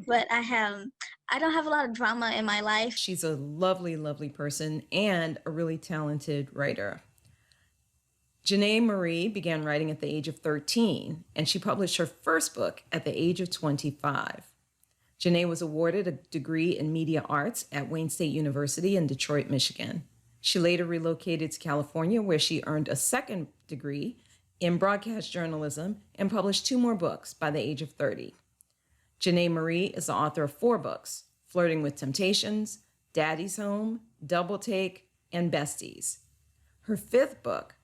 But I don't have a lot of drama in my life. She's a lovely, lovely person and a really talented writer. Janae Marie began writing at the age of 13, and she published her first book at the age of 25. Janae was awarded a degree in media arts at Wayne State University in Detroit, Michigan. She later relocated to California, where she earned a second degree in broadcast journalism and published 2 more books by the age of 30. Janae Marie is the author of 4 books: Flirting with Temptations, Daddy's Home, Double Take, and Besties. Her 5th book,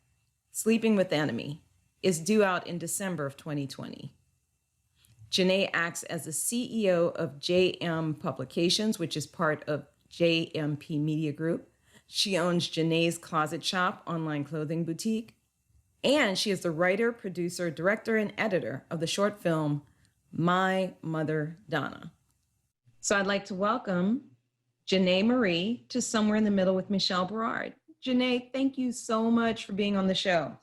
Sleeping with the Enemy, is due out in December of 2020. Janae acts as the CEO of JM Publications, which is part of JMP Media Group. She owns Janae's Closet Shop online clothing boutique. And she is the writer, producer, director, and editor of the short film My Mother Donna. So I'd like to welcome Janae Marie to Somewhere in the Middle with Michele Barad. Janae, thank you so much for being on the show.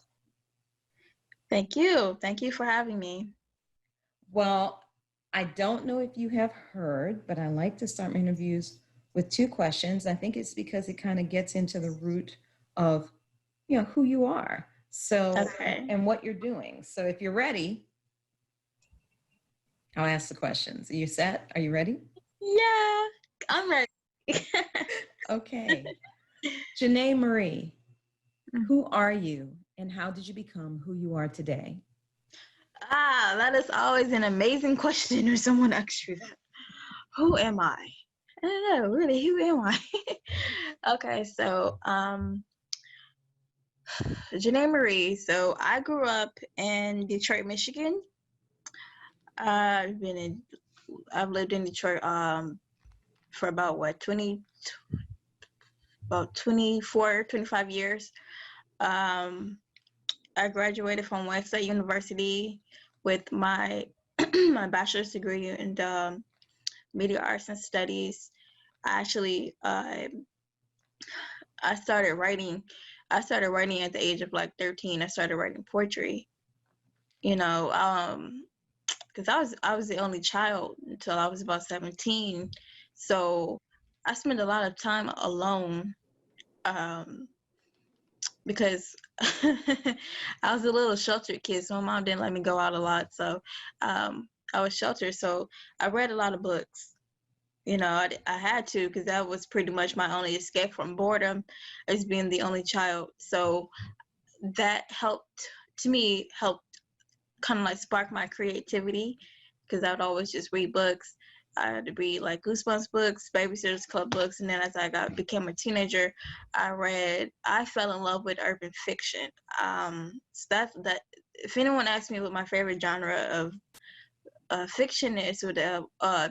Thank you. Thank you for having me. Well, I don't know if you have heard, but I like to start my interviews with 2 questions. I think it's because it kind of gets into the root of, who you are. So, Okay. and what you're doing. So if you're ready, I'll ask the questions. Are you set? Are you ready? Yeah, I'm ready. Okay. Janae Marie, who are you and how did you become who you are today? That is always an amazing question when someone asks you that. Who am I? I don't know, really, who am I? Okay, so Janae Marie. So I grew up in Detroit, Michigan. I've lived in Detroit for about 24, 25 years. I graduated from West State University with my my bachelor's degree in media arts and studies. I actually I started writing at the age of like 13. I started writing poetry, because I was the only child until I was about 17. So I spent a lot of time alone, because I was a little sheltered kid, so my mom didn't let me go out a lot. So I was sheltered. So I read a lot of books. I had to, because that was pretty much my only escape from boredom, as being the only child. So that helped kind of like spark my creativity, because I would always just read books. I had to read like Goosebumps books, Babysitter's Club books, and then as I became a teenager, I fell in love with urban fiction. So that if anyone asks me what my favorite genre of fiction is, would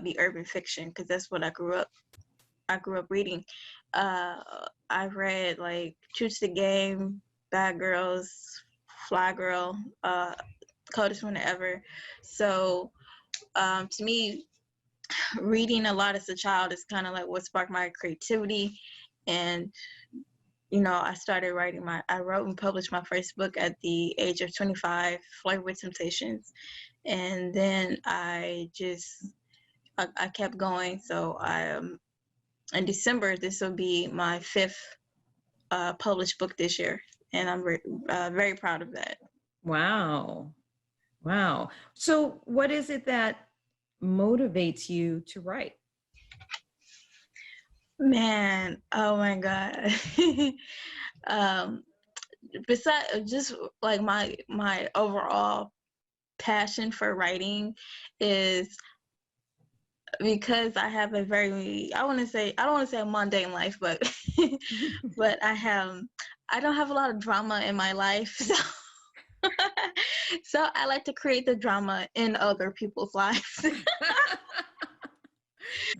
be urban fiction, because that's what I grew up reading. I read like True to the Game, Bad Girls, Fly Girl, Coldest Winter Ever. So to me, reading a lot as a child is kind of like what sparked my creativity. And I wrote and published my first book at the age of 25, Flirting with Temptations. And then I kept going. So in December, this will be my 5th published book this year. And I'm very proud of that. Wow. So what is it that motivates you to write? Man, oh my God. Besides just like my overall passion for writing is because I have a very, I don't want to say a mundane life, but but I don't have a lot of drama in my life. So I like to create the drama in other people's lives.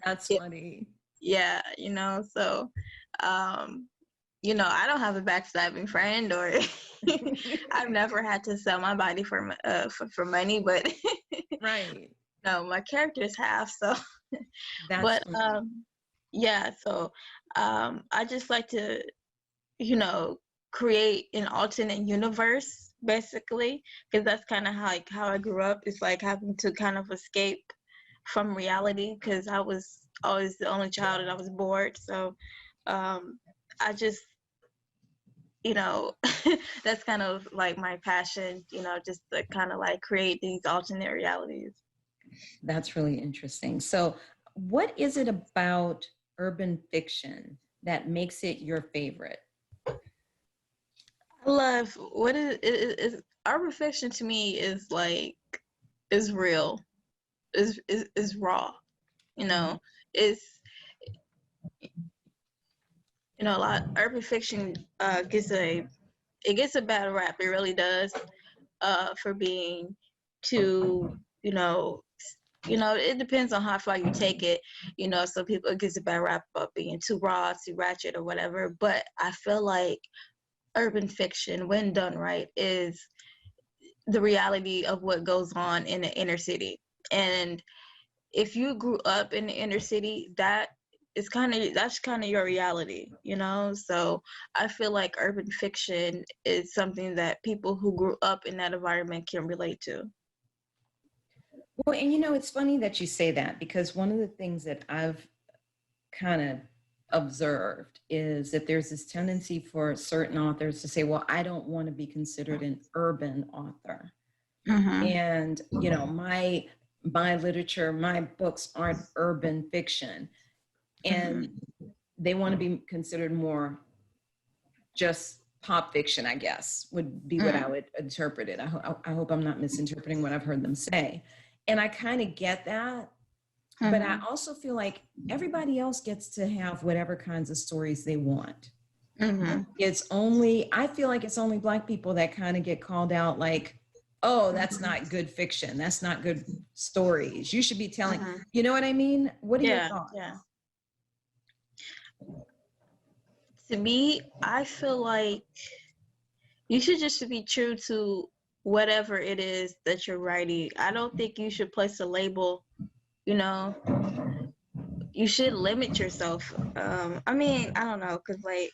That's funny. Yeah, so I don't have a backstabbing friend, or I've never had to sell my body for money, but Right. no, my characters have. So, That's but funny. yeah. So I just like to, create an alternate universe, basically, because that's kind of how I grew up. It's like having to kind of escape from reality because I was always the only child and I was bored. So I just, you know, that's kind of like my passion, you know, just to kind of like create these alternate realities. That's really interesting. So, what is it about urban fiction that makes it your favorite? I love what is urban fiction to me is like is real, is raw, you Mhm. know. It's, you know, a lot urban fiction gets a, it gets a bad rap, it really does, for being too, you know, it depends on how far you take it. You know, some people, it gets a bad rap about being too raw, too ratchet, or whatever. But I feel like urban fiction, when done right, is the reality of what goes on in the inner city. And if you grew up in the inner city, that's kind of your reality, you know? So I feel like urban fiction is something that people who grew up in that environment can relate to. Well, and it's funny that you say that because one of the things that I've kind of observed is that there's this tendency for certain authors to say, well, I don't want to be considered an urban author. Mm-hmm. And, my literature, my books aren't urban fiction. Mm-hmm. And they want to be considered more just pop fiction, I guess, would be what I Mm-hmm. would interpret it. I hope I'm not misinterpreting what I've heard them say. And I kind of get that. But I Mm-hmm. also feel like everybody else gets to have whatever kinds of stories they want. Mm-hmm. I feel like it's only Black people that kind of get called out like, oh, that's Mm-hmm. not good fiction. That's not good stories. You should be telling, Mm-hmm. you know what I mean? What are your Yeah, yeah. thoughts? To me, I feel like you should just be true to whatever it is that you're writing. I don't think you should place a label, you know. You should limit yourself. I mean, I don't know, because like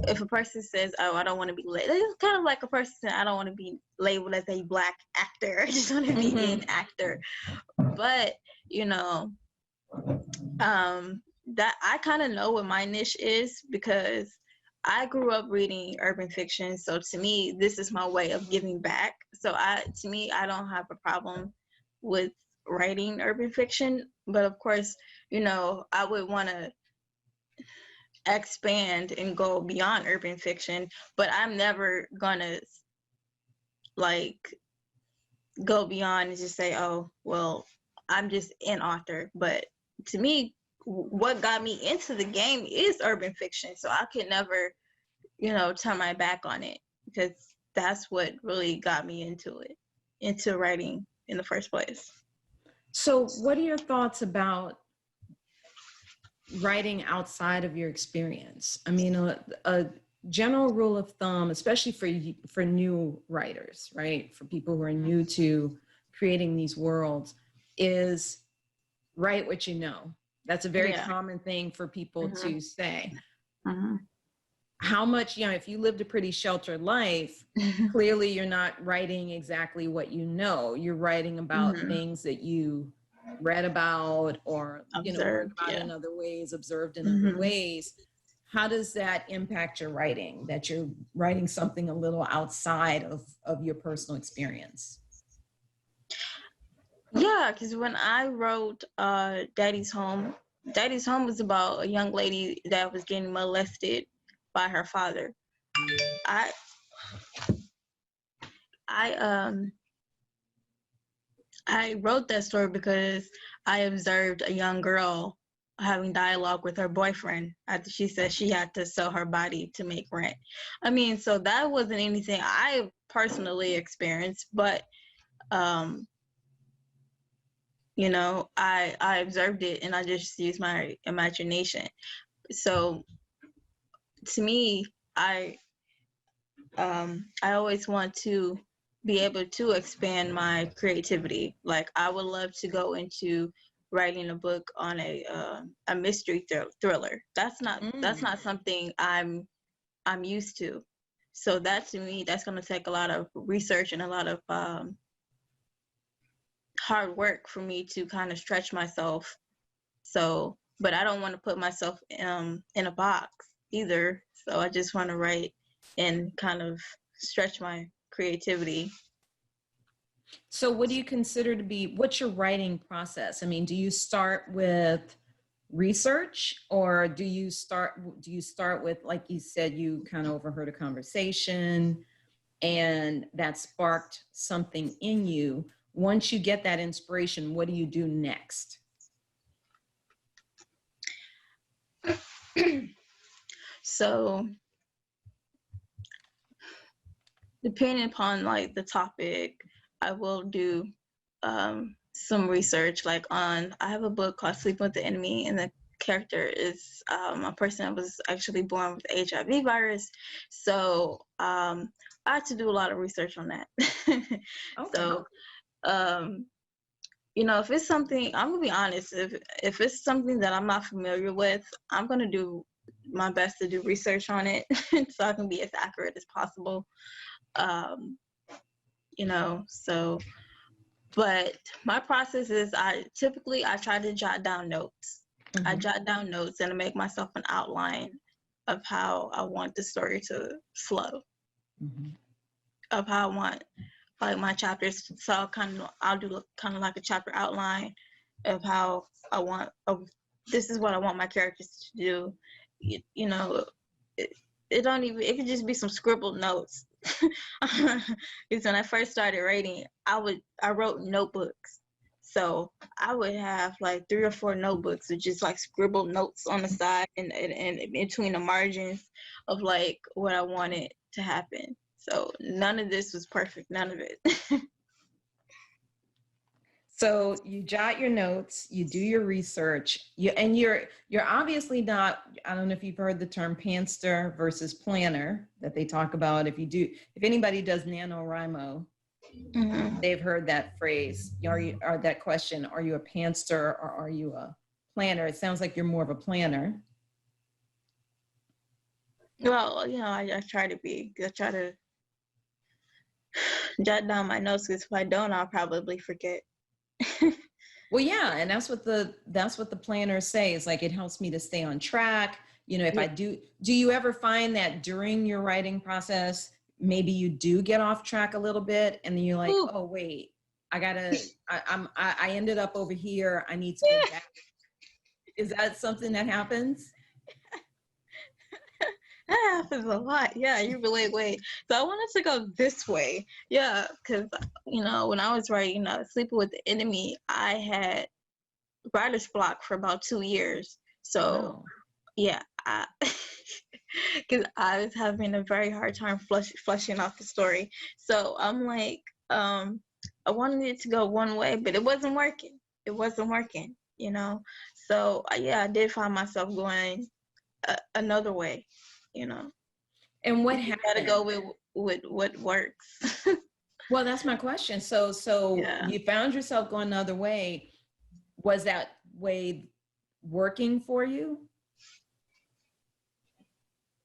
if a person says, oh, I don't want to be labeled, it's kind of like a person saying, I don't want to be labeled as a Black actor. I just want to be Mm-hmm. an actor. But, you know, that I kind of know what my niche is because I grew up reading urban fiction. So to me, this is my way of giving back. So to me, I don't have a problem with writing urban fiction. But of course, you know, I would want to expand and go beyond urban fiction, but I'm never gonna like go beyond and just say, oh, well, I'm just an author. But to me, what got me into the game is urban fiction. So I could never, you know, turn my back on it because that's what really got me into it, into writing in the first place. So, what are your thoughts about writing outside of your experience? I mean, a general rule of thumb, especially for new writers, right? For people who are new to creating these worlds, is write what you know. That's a very Yeah. common thing for people Mm-hmm. to say. Mm-hmm. How much, if you lived a pretty sheltered life, clearly you're not writing exactly what you know. You're writing about Mm-hmm. things that you read about or, learned Observed. about Yeah. in other ways, observed in other Mm-hmm. ways. How does that impact your writing, that you're writing something a little outside of your personal experience? Yeah, because when I wrote Daddy's Home was about a young lady that was getting molested by her father. I I I wrote that story because I observed a young girl having dialogue with her boyfriend after she said she had to sell her body to make rent. I mean, so that wasn't anything I personally experienced, but um you know, I observed it and I just used my imagination. So to me, I always want to be able to expand my creativity. Like I would love to go into writing a book on a mystery thriller. That's Mm. not something I'm used to. So that to me, that's going to take a lot of research and a lot of hard work for me to kind of stretch myself. So, but I don't want to put myself in a box either. So I just want to write and kind of stretch my creativity. So what do you consider to be, what's your writing process? I mean, do you start with research, or do you start with, like you said, you kind of overheard a conversation and that sparked something in you? Once you get that inspiration, what do you do next? So depending upon like the topic, I will do some research. Like I have a book called Sleeping with the Enemy, and the character is a person that was actually born with HIV virus. So I had to do a lot of research on that. Okay. So if it's something, I'm gonna be honest. If it's something that I'm not familiar with, I'm gonna do my best to do research on it so I can be as accurate as possible. So but my process is I try to jot down notes. Mm-hmm. I jot down notes and I make myself an outline of how I want the story to flow, Mm-hmm. of how I want like my chapters. So I'll do kind of like a chapter outline of how I want of this is what I want my characters to do. You know, it could just be some scribbled notes. Because when I first started writing, I wrote notebooks. So I would have like 3 or 4 notebooks with just like scribbled notes on the side and between the margins of like what I wanted to happen. So none of this was perfect, none of it. So you jot your notes, you do your research, you're obviously not, I don't know if you've heard the term pantser versus planner that they talk about. If anybody does NaNoWriMo, Mm-hmm. they've heard that phrase, or that question, are you a pantser or are you a planner? It sounds like you're more of a planner. Well, I try to be. I try to jot down my notes because if I don't, I'll probably forget. Well, yeah, and that's what the planners say, is like, it helps me to stay on track. If I do you ever find that during your writing process, maybe you do get off track a little bit and then you're like, Ooh. oh wait, I ended up over here, I need to go back. Is that something that happens? That happens a lot. Yeah, you relate. Wait. So I wanted to go this way. Yeah, because when I was writing Sleeping with the Enemy, I had writer's block for about 2 years. So Wow. yeah, because I was having a very hard time fleshing out the story. So I'm like, I wanted it to go one way, but it wasn't working. It wasn't working. So yeah, I did find myself going another way. You know. And what You gotta happened? go with what works. Well, that's my question. So Yeah. you found yourself going the other way. Was that way working for you?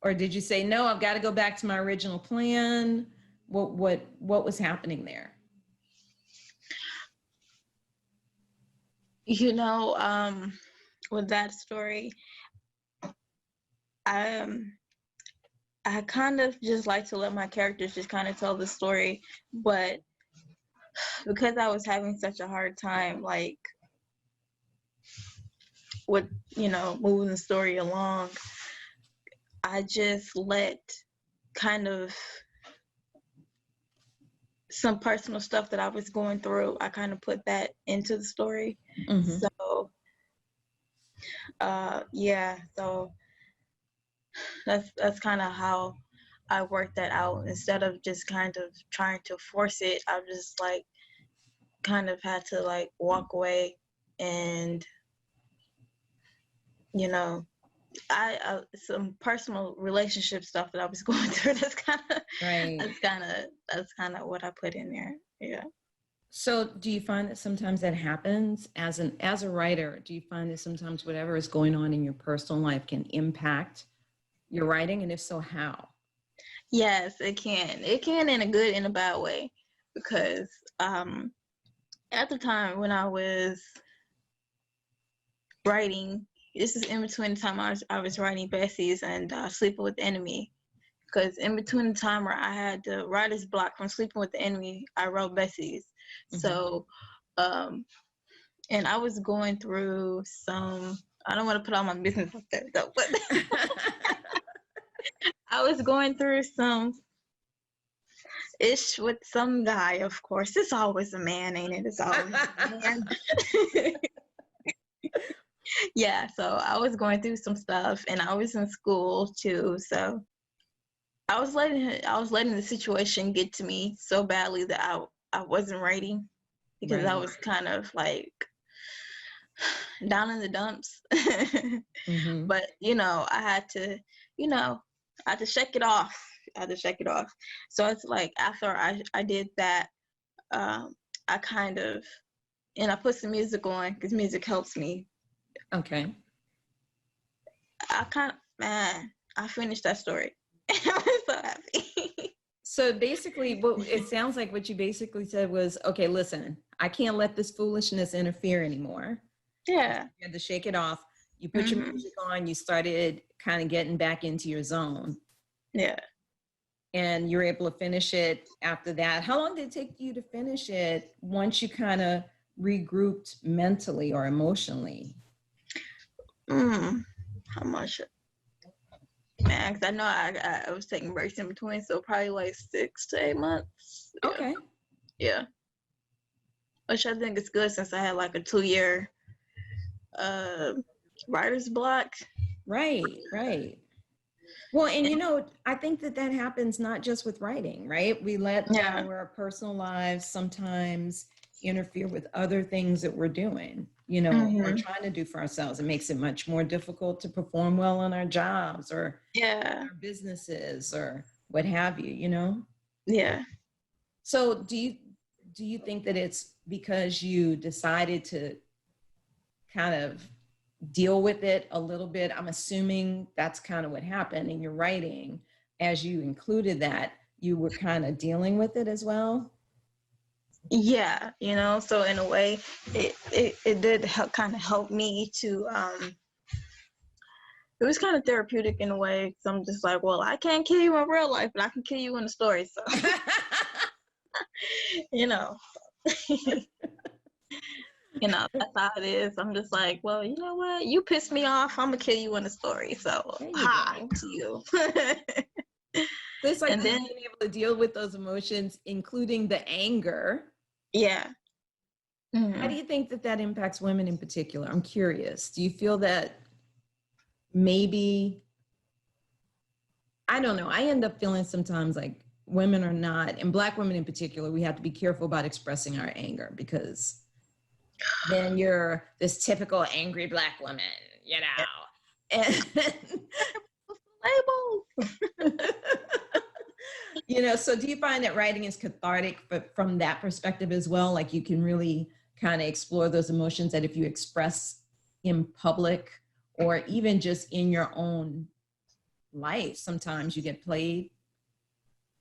Or did you say, no, I've got to go back to my original plan? What was happening there? With that story, I kind of just like to let my characters just kind of tell the story, but because I was having such a hard time, like with moving the story along, I just let kind of some personal stuff that I was going through. I kind of put that into the story. Mm-hmm. So, yeah. So that's kind of how I worked that out. Instead of just kind of trying to force it, I just like kind of had to like walk away and you know I some personal relationship stuff that I was going through. Right. That's kind of what I put in there. Yeah. So do you find that sometimes that happens as a writer? Do you find that sometimes whatever is going on in your personal life can impact your writing? And if so, how? Yes, it can. It can in a good and a bad way because At the time when I was writing, this is in between the time I was writing Bessie's and Sleeping with the Enemy. Because in between the time where I had the writer's block from Sleeping with the Enemy, I wrote Bessie's. Mm-hmm. So, and I was going through some, I don't want to put all my business up there though, but I was going through some ish with some guy, of course. It's always a man, ain't it? It's always a man. Yeah, so I was going through some stuff and I was in school too. So I was letting the situation get to me so badly that I wasn't writing because I Right. was kind of like down in the dumps. Mm-hmm. But I had to shake it off. I had to shake it off. So it's like after I did that, um, I kind of and I put some music on because music helps me. Okay. I finished that story. I was so happy. So basically, what it sounds like what you basically said was, okay, listen, I can't let this foolishness interfere anymore. Yeah. You had to shake it off. You put your Hmm. music on, you started kind of getting back into your zone, Yeah. and you're able to finish it after that. How long did it take you to finish it once you kind of regrouped mentally or emotionally? How much? Man, 'cause I know I was taking breaks in between, so probably like 6 to 8 months. Yeah. Okay. Yeah. Which I think is good since I had like a 2 year uh writer's block. Right, right. Well, and I think that that happens not just with writing, right? We let Yeah. our personal lives sometimes interfere with other things that we're doing, or Hmm. trying to do for ourselves. It makes it much more difficult to perform well on our jobs or Yeah. our businesses or what have you. Yeah. So do you think that it's because you decided to kind of deal with it a little bit? I'm assuming that's kind of what happened in your writing. As you included that, you were kind of dealing with it as well. Yeah. So in a way, it did help, kind of help me to it was kind of therapeutic in a way. So I'm just like, well, I can't kill you in real life, but I can kill you in the story. So, you know, that's how it is. I'm just like, well, you know what? You piss me off. I'm gonna kill you in the story. So, There you ha go. to you. So it's like And you then, being able to deal with those emotions, including the anger. yeah. How Hmm. do you think that that impacts women in particular? I'm curious. Do you feel that maybe, I don't know, I end up feeling sometimes like women are not, and Black women in particular, we have to be careful about expressing our anger because then you're this typical angry Black woman, you Yeah. know. And Label. so do you find that writing is cathartic, but from that perspective as well? Like you can really kind of explore those emotions that if you express in public or even just in your own life, sometimes you get played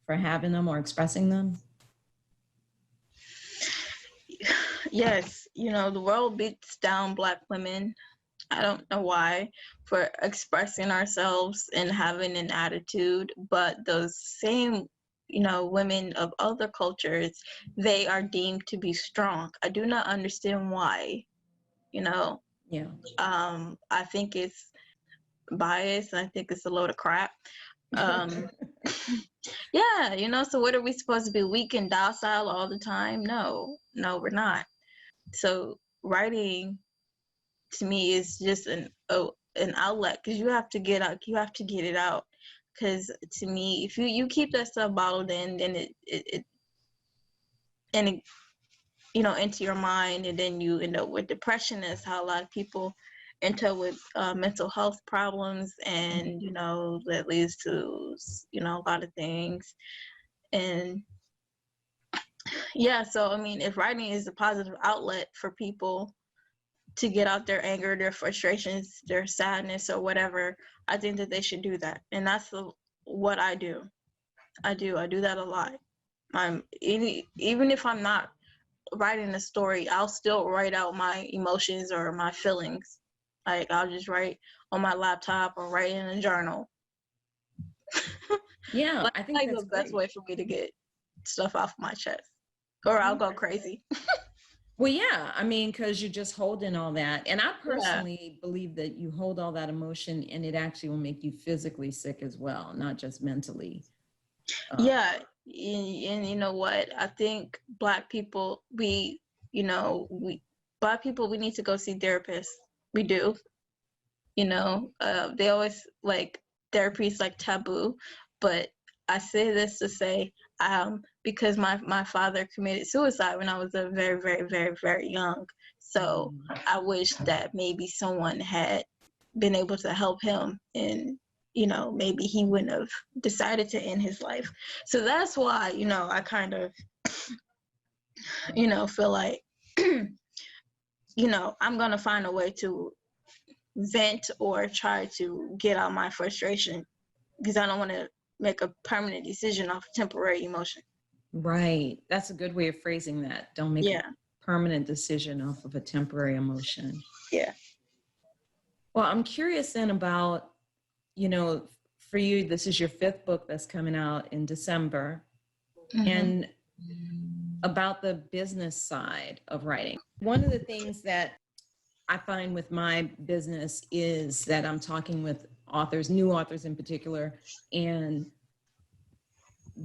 for having them or expressing them. Yes, the world beats down Black women. I don't know why, for expressing ourselves and having an attitude, but those same, women of other cultures, they are deemed to be strong. I do not understand why, you know. Yeah. I think it's bias. I think it's a load of crap. Um, yeah, so what are we supposed to be, weak and docile all the time? No, no, we're not. So writing to me is just an outlet because you have to get it out because to me if you keep that stuff bottled in then it and it, into your mind and then you end up with depression. That's how a lot of people enter with mental health problems and that leads to a lot of things. And yeah, so I mean if writing is a positive outlet for people to get out their anger, their frustrations, their sadness, or whatever, I think that they should do that. And that's what I do. I do that a lot. Even if I'm not writing a story, I'll still write out my emotions or my feelings. Like I'll just write on my laptop or write in a journal. Yeah, Like, I think like that's the best great. way for me to get stuff off my chest, or I'll go Okay. crazy. Well, yeah, I mean, because you're just holding all that. And I Yeah. personally believe that you hold all that emotion and it actually will make you physically sick as well, not just mentally. Um, Yeah, and you know what? I think Black people, we Black people, we need to go see therapists. We do. They always like therapy is like taboo, but I say this to say, because my father committed suicide when I was a very, very, very, very young. So mm, I wish that maybe someone had been able to help him, and maybe he wouldn't have decided to end his life. So that's why I kind of feel like I'm gonna find a way to vent or try to get out my frustration, because I don't want to make a permanent decision off temporary emotion. right. That's a good way of phrasing that. Don't make a Yeah, permanent decision off of a temporary emotion. yeah. Well, I'm curious then about, you know, for you, this is your fifth book that's coming out in December, Hmm. and about the business side of writing. One of the things that I find with my business is that I'm talking with authors, new authors in particular, and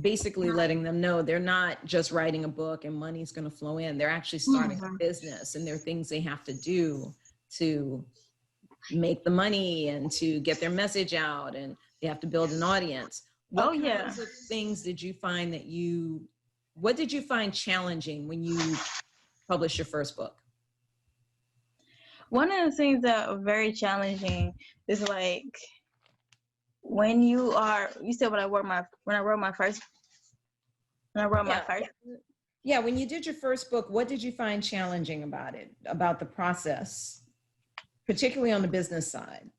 basically letting them know they're not just writing a book and money's going to flow in. They're actually starting a Hmm. business, and there are things they have to do to make the money and to get their message out, and they have to build an audience. Oh What yeah. kinds of things did you find what did you find challenging when you published your first book? One of the things that are very challenging is like when you said when I wrote my Yeah. first. Yeah, when you did your first book, what did you find challenging about it, about the process, particularly on the business side?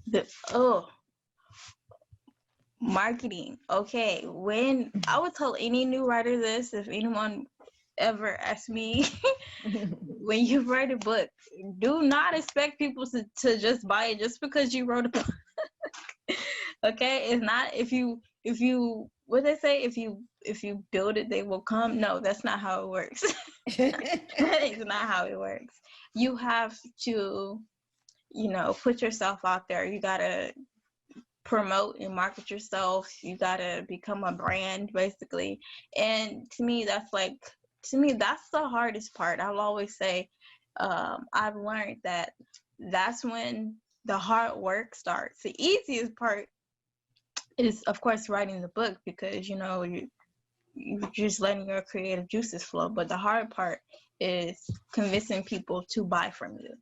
the oh Marketing. Okay, when I would tell any new writer this, if anyone ever asked me, when you write a book, do not expect people to just buy it just because you wrote a book. Okay, it's not, if you what they say, if you build it they will come. No, that's not how it works. That is not how it works. You have to put yourself out there. You gotta promote and market yourself. You gotta become a brand, basically. And to me that's the hardest part. I'll always say, I've learned that that's when the hard work starts. The easiest part is, of course, writing the book, because you're just letting your creative juices flow. But the hard part is convincing people to buy from you.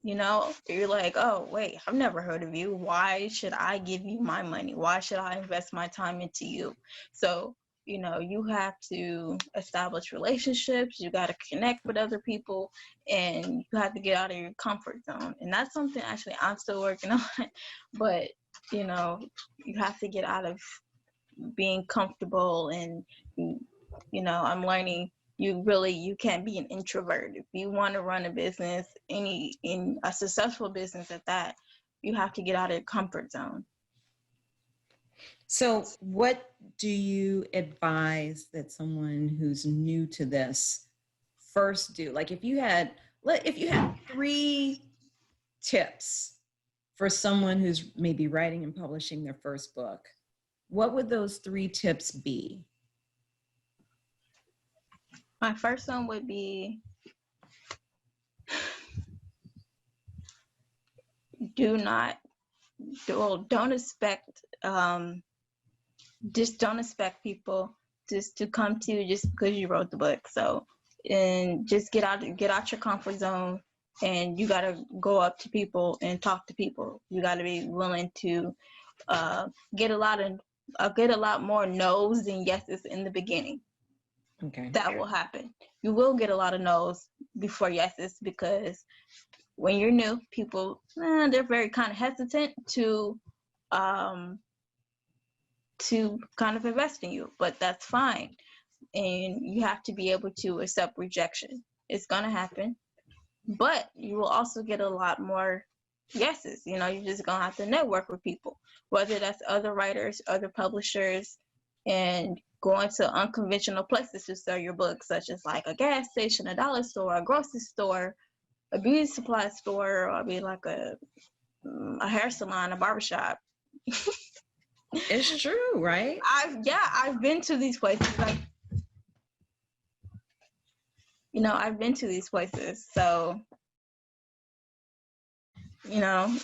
You're like, oh wait, I've never heard of you. Why should I give you my money? Why should I invest my time into you? So you have to establish relationships. You got to connect with other people, and you have to get out of your comfort zone. And that's something actually I'm still working on. But you know you have to get out of being comfortable. And I'm learning, you can't be an introvert if you want to run a business, any in a successful business at that. You have to get out of your comfort zone. So, what do you advise that someone who's new to this first do? Like, if you had three tips for someone who's maybe writing and publishing their first book, what would those three tips be? My first one would be, do not don't expect, just don't expect people just to come to you just because you wrote the book. So, and just get out your comfort zone, and you got to go up to people and talk to people. You got to be willing to uh, get a lot of get a lot more no's than yeses in the beginning. Okay. That will happen. You will get a lot of no's before yeses, because when you're new, people, they're very kind of hesitant um, to kind of invest in you, but that's fine. and you have to be able to accept rejection. It's gonna happen, but you will also get a lot more yeses. You know, you're just gonna have to network with people, whether that's other writers, other publishers, and going to unconventional places to sell your book, such as like a gas station, a dollar store, a grocery store, a beauty supply store, or be like a hair salon, a barbershop. It's true, right? I've been to these places. Like, you know, I've been to these places. So, you know,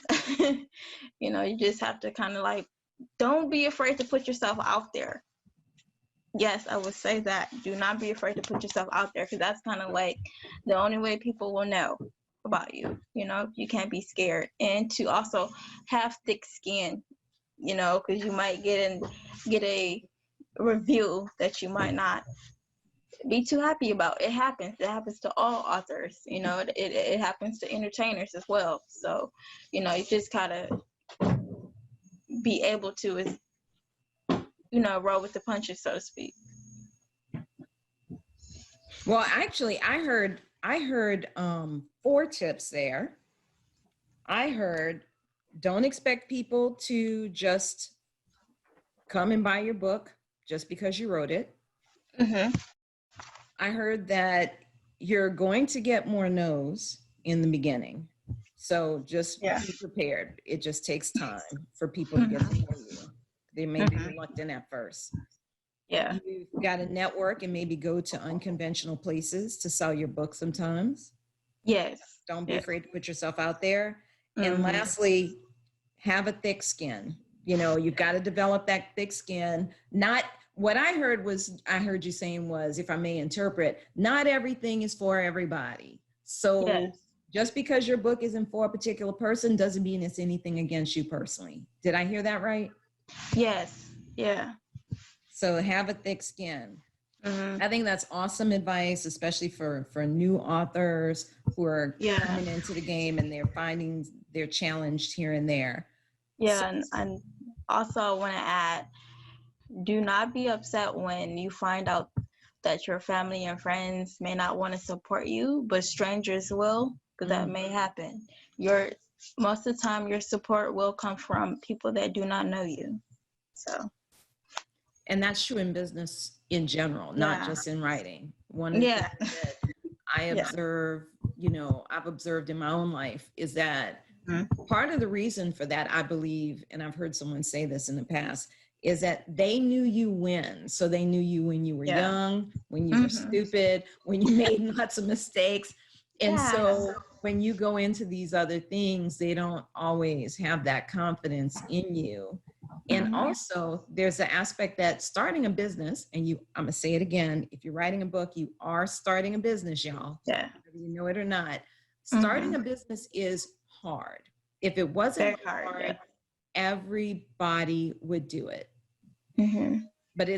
you know, you just have to kind of like, don't be afraid to put yourself out there. Yes, I would say that. Do not be afraid to put yourself out there, because that's kind of like the only way people will know about you. You know, you can't be scared. And to also have thick skin, you know, because you might get a review that you might not be too happy about. It happens. It happens to all authors. You know, it happens to entertainers as well. So, you know, you just gotta be able to, you know, roll with the punches, so to speak. Well, actually, I heard 4 tips there. I heard, don't expect people to just come and buy your book just because you wrote it. Mm-hmm. I heard that you're going to get more no's in the beginning. So just be prepared. It just takes time for people to get to know you. They may be reluctant at first. Yeah. You've got to network and maybe go to unconventional places to sell your book sometimes. Yes. Don't be afraid to put yourself out there. And lastly, have a thick skin. You know, you've got to develop that thick skin. Not what I heard you saying was, if I may interpret, not everything is for everybody. So just because your book isn't for a particular person doesn't mean it's anything against you personally. Did I hear that right? Yes. Yeah. So have a thick skin. I think that's awesome advice, especially for new authors who are coming into the game and they're challenged here and there. Yeah, and also I want to add, do not be upset when you find out that your family and friends may not want to support you, but strangers will, because that may happen. Most of the time, your support will come from people that do not know you. So. And that's true in business in general, not just in writing. One of the things that I observe, you know, I've observed in my own life is that part of the reason for that, I believe, and I've heard someone say this in the past, is that they knew you when. So they knew you when you were young, when you were stupid, when you made lots of mistakes. And so when you go into these other things, they don't always have that confidence in you. And also there's the aspect that starting a business, and I'm gonna say it again, if you're writing a book, you are starting a business, y'all. Yeah. Whether you know it or not. Starting a business is hard. If it wasn't hard, everybody would do it. But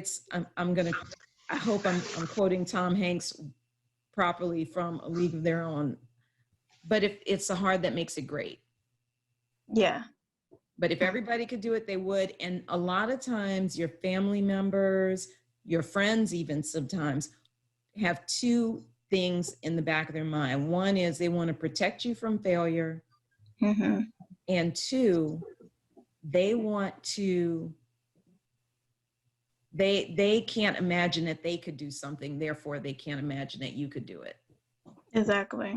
I hope I'm quoting Tom Hanks properly from A League of Their Own. But if it's the hard that makes it great. Yeah. But if everybody could do it, they would. And a lot of times your family members, your friends even sometimes have 2 things in the back of their mind. One is they want to protect you from failure. And 2, they want to, they can't imagine that they could do something. Therefore, they can't imagine that you could do it. Exactly.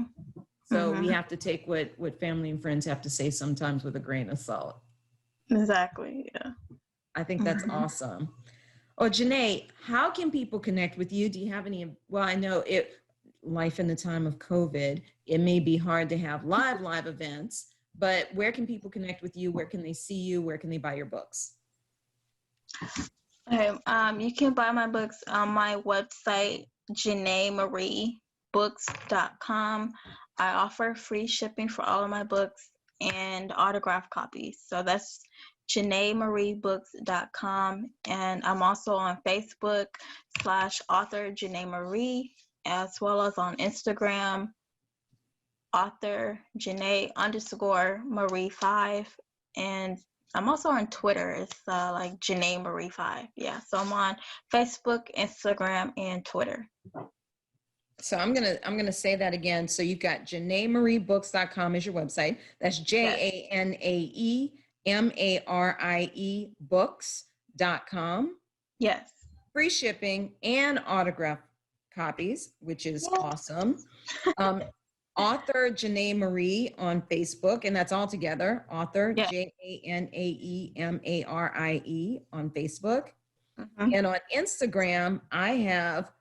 So we have to take what family and friends have to say sometimes with a grain of salt. Exactly. Yeah. I think that's awesome. Oh, Janae, how can people connect with you? Do you have any? Well, I know life in the time of COVID, it may be hard to have live events, but where can people connect with you? Where can they see you? Where can they buy your books? Okay. You can buy my books on my website, JanaeMarieBooks.com. I offer free shipping for all of my books and autograph copies. So that's JanaeMarieBooks.com. And I'm also on Facebook /author Janae Marie, as well as on Instagram, author Janae _Marie 5. And I'm also on Twitter. It's like Janae Marie 5. Yeah. So I'm on Facebook, Instagram, and Twitter. So I'm gonna say that again. So you've got JanaeMarieBooks.com is your website. That's JANAEMARIE books.com. Yes. Free shipping and autograph copies, which is awesome. Author Janae Marie on Facebook, and that's all together. Author JANAEMARIE on Facebook. Mm-hmm. And on Instagram, I have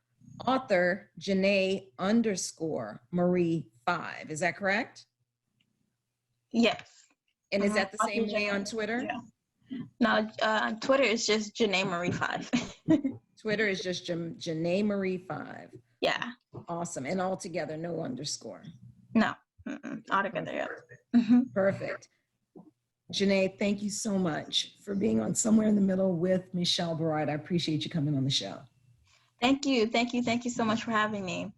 author Janae_Marie5. Is that correct? Yes. And is that the same way on Twitter? Yeah. No, on Twitter it's just Janae Marie 5. Twitter is just Janae Marie 5. Yeah. Awesome. And all together, no underscore. No. All together. Yeah. Mm-hmm. Perfect. Janae, thank you so much for being on Somewhere in the Middle with Michele Barad. I appreciate you coming on the show. Thank you. Thank you. Thank you so much for having me.